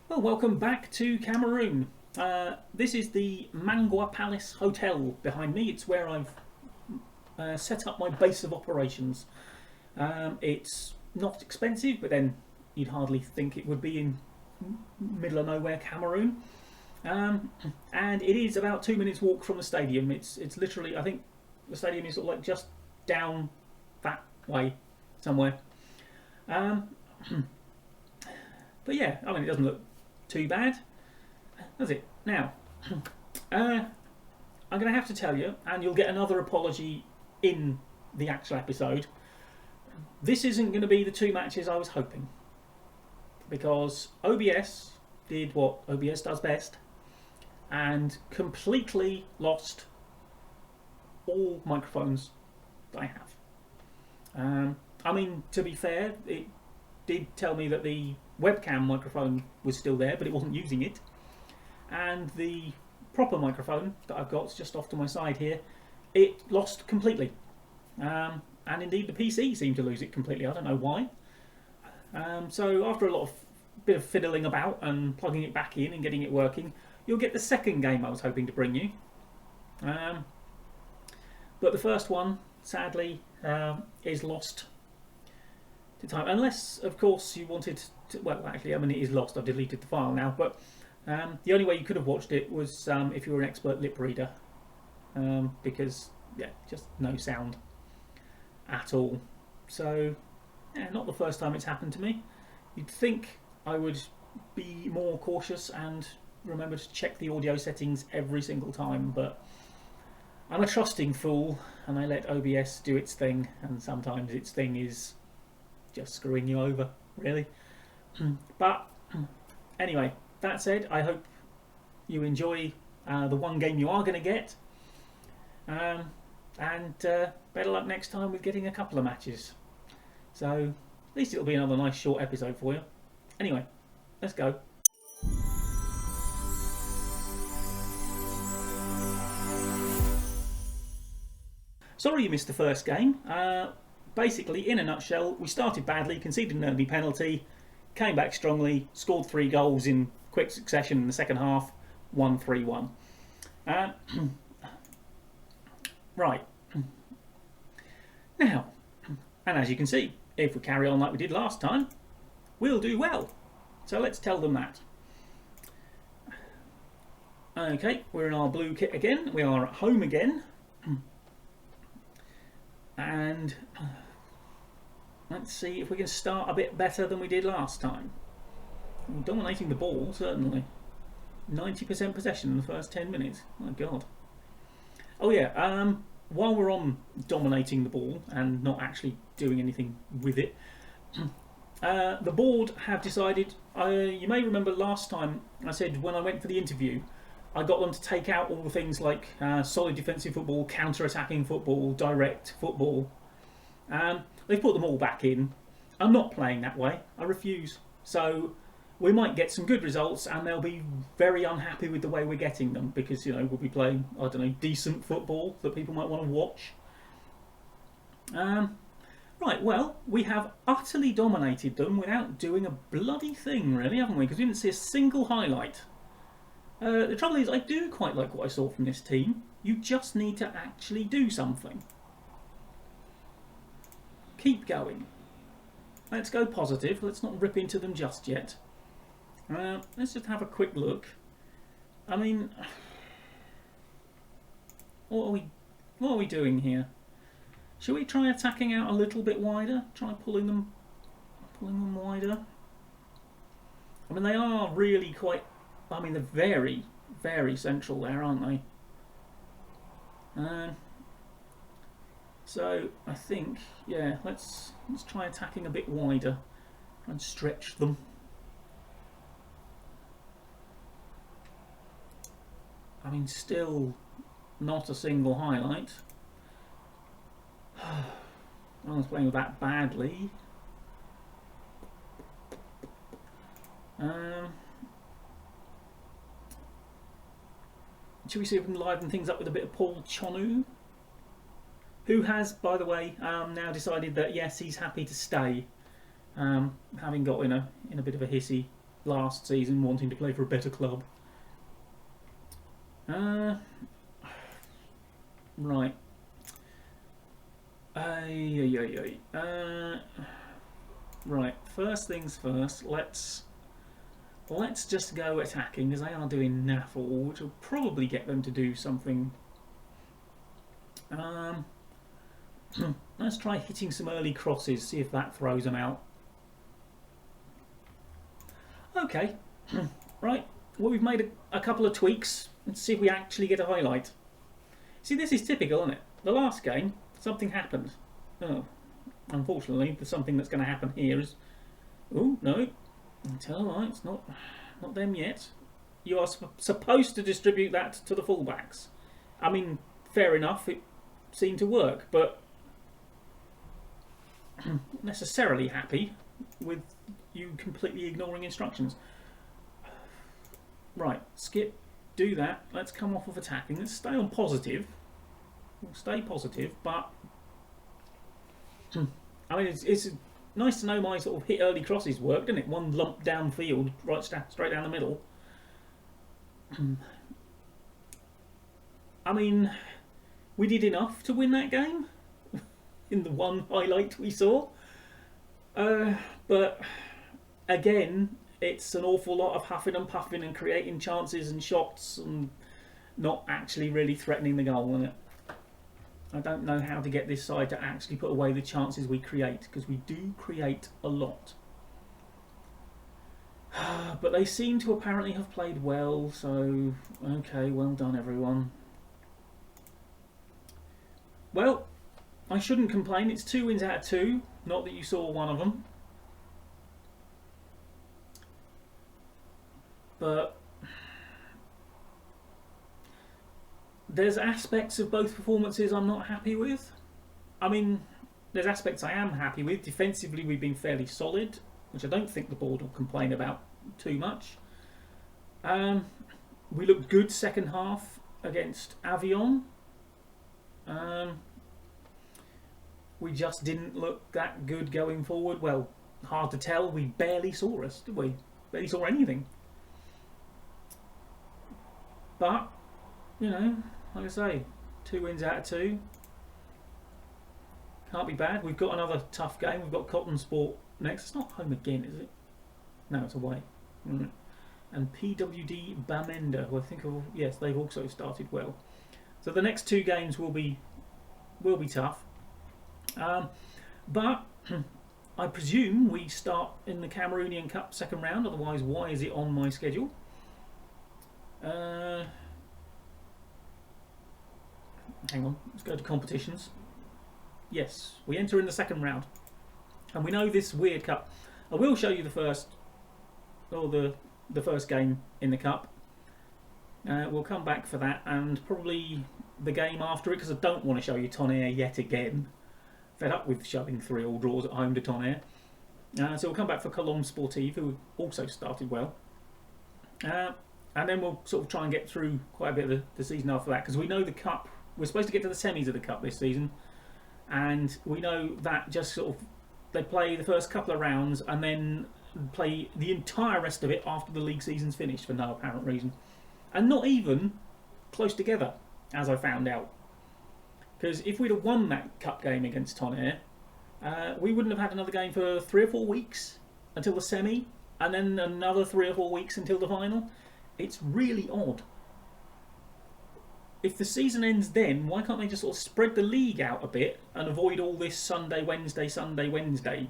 Well, welcome back to Cameroon. This is the Mangwa Palace Hotel behind me. It's where I've set up my base of operations. It's not expensive, but then you'd hardly think it would be in middle of nowhere Cameroon. And it is about 2 minutes walk from the stadium. It's literally, I think the stadium is sort of like just down that way somewhere. Um, but yeah, I mean, it doesn't look too bad, does it? Now, I'm going to have to tell you, and you'll get another apology in the actual episode. This isn't going to be the two matches I was hoping, because OBS did what OBS does best and completely lost all microphones that I have. I mean, to be fair, it did tell me that the webcam microphone was still there, but it wasn't using it, and the proper microphone that I've got just off to my side here, it lost completely, and indeed the PC seemed to lose it completely. I don't know why. So after a bit of fiddling about and plugging it back in and getting it working, you'll get the second game I was hoping to bring you, but the first one sadly is lost to time, unless of course you wanted to, well, actually, I mean, it is lost. I've deleted the file now, but the only way you could have watched it was if you were an expert lip reader, because yeah, just no sound at all. So yeah, not the first time it's happened to me. You'd think I would be more cautious and remember to check the audio settings every single time, but I'm a trusting fool and I let OBS do its thing, and sometimes its thing is just screwing you over, really. But anyway, that said, I hope you enjoy the one game you are going to get, and better luck next time with getting a couple of matches. So at least it'll be another nice short episode for you. Anyway, let's go. Sorry you missed the first game. Basically, in a nutshell, we started badly, conceded an early penalty, came back strongly, scored 3 goals in quick succession in the second half, won 3-1. Right. Now, and as you can see, if we carry on like we did last time, we'll do well. So let's tell them that. Okay, we're in our blue kit again. We are at home again. And let's see if we can start a bit better than we did last time. We're dominating the ball, certainly. 90% possession in the first 10 minutes. My God. Oh yeah, while we're on dominating the ball and not actually doing anything with it, the board have decided, you may remember last time I said when I went for the interview, I got them to take out all the things like solid defensive football, counter-attacking football, direct football. They've put them all back in. I'm not playing that way. I refuse. So we might get some good results, and they'll be very unhappy with the way we're getting them, because, you know, we'll be playing, I don't know, decent football that people might want to watch. Right, well, we have utterly dominated them without doing a bloody thing, really, haven't we? Because we didn't see a single highlight. The trouble is, I do quite like what I saw from this team. You just need to actually do something. Keep going. Let's go positive. Let's not rip into them just yet. Let's just have a quick look. I mean, what are we doing here? Shall we try attacking out a little bit wider? Try pulling them wider. I mean, they are really quite. I mean, they're very, very central there, aren't they? So I think, yeah, let's try attacking a bit wider and stretch them. I mean, still not a single highlight. I was playing with that badly. Should we see if we can liven things up with a bit of Paul Chonu, who has, by the way, now decided that yes, he's happy to stay, having got in a bit of a hissy last season wanting to play for a better club. Right. Right. First things first. Let's just go attacking, because they are doing naff all, which will probably get them to do something. Let's try hitting some early crosses, see if that throws them out. Okay. Right. Well, we've made a couple of tweaks. Let's see if we actually get a highlight. See, this is typical, isn't it? The last game, something happened. Oh, unfortunately, there's something that's going to happen here. Oh, no. It's alright, it's not them yet. You are supposed to distribute that to the fullbacks. I mean, fair enough, it seemed to work, but not necessarily happy with you completely ignoring instructions. Right, skip, do that. Let's come off of attacking. Let's stay on positive. We'll stay positive, but I mean, it's nice to know my sort of hit early crosses worked, didn't it? One lump downfield, right straight down the middle. I mean, we did enough to win that game in the one highlight we saw. But again, it's an awful lot of huffing and puffing and creating chances and shots and not actually really threatening the goal, isn't it? I don't know how to get this side to actually put away the chances we create, because we do create a lot. But they seem to apparently have played well, so okay, well done everyone. Well, I shouldn't complain, it's 2 wins out of 2, not that you saw one of them. But there's aspects of both performances I'm not happy with. I mean, there's aspects I am happy with. Defensively, we've been fairly solid, which I don't think the board will complain about too much. We looked good second half against Avion. We just didn't look that good going forward. Well, hard to tell. We barely saw us, did we? Barely saw anything. But, you know, like I say, 2 wins out of 2. Can't be bad. We've got another tough game. We've got Cotton Sport next. It's not home again, is it? No, it's away. And PWD Bamenda, who I think, yes, they've also started well. So the next 2 games will be tough. But I presume we start in the Cameroonian Cup second round. Otherwise, why is it on my schedule? Hang on, let's go to competitions. Yes, we enter in the second round, and we know this weird cup. I will show you the first game in the cup. We'll come back for that, and probably the game after it, because I don't want to show you Tonnerre yet again. Fed up with showing 3-3 draws at home to Tonnerre. So we'll come back for Cologne Sportive, who also started well. And then we'll sort of try and get through quite a bit of the season after that, because we know the cup, we're supposed to get to the semis of the cup this season, and we know that just sort of they play the first couple of rounds and then play the entire rest of it after the league season's finished for no apparent reason, and not even close together, as I found out. Because if we'd have won that cup game against Tonnerre, we wouldn't have had another game for 3 or 4 weeks until the semi, and then another 3 or 4 weeks until the final. It's really odd. If the season ends then, why can't they just sort of spread the league out a bit and avoid all this Sunday, Wednesday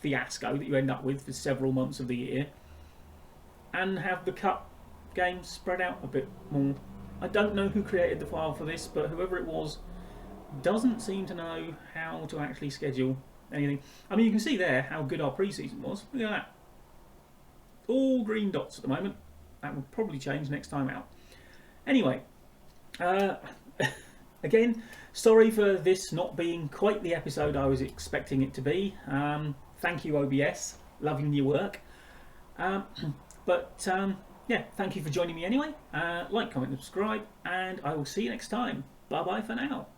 fiasco that you end up with for several months of the year, and have the cup games spread out a bit more? I don't know who created the file for this, but whoever it was doesn't seem to know how to actually schedule anything. I mean, you can see there how good our pre-season was. Look at that. All green dots at the moment. That will probably change next time out. Anyway, again, sorry for this not being quite the episode I was expecting it to be. Thank you, OBS. Loving your work. Yeah, thank you for joining me anyway. Like, comment, and subscribe, and I will see you next time. Bye-bye for now.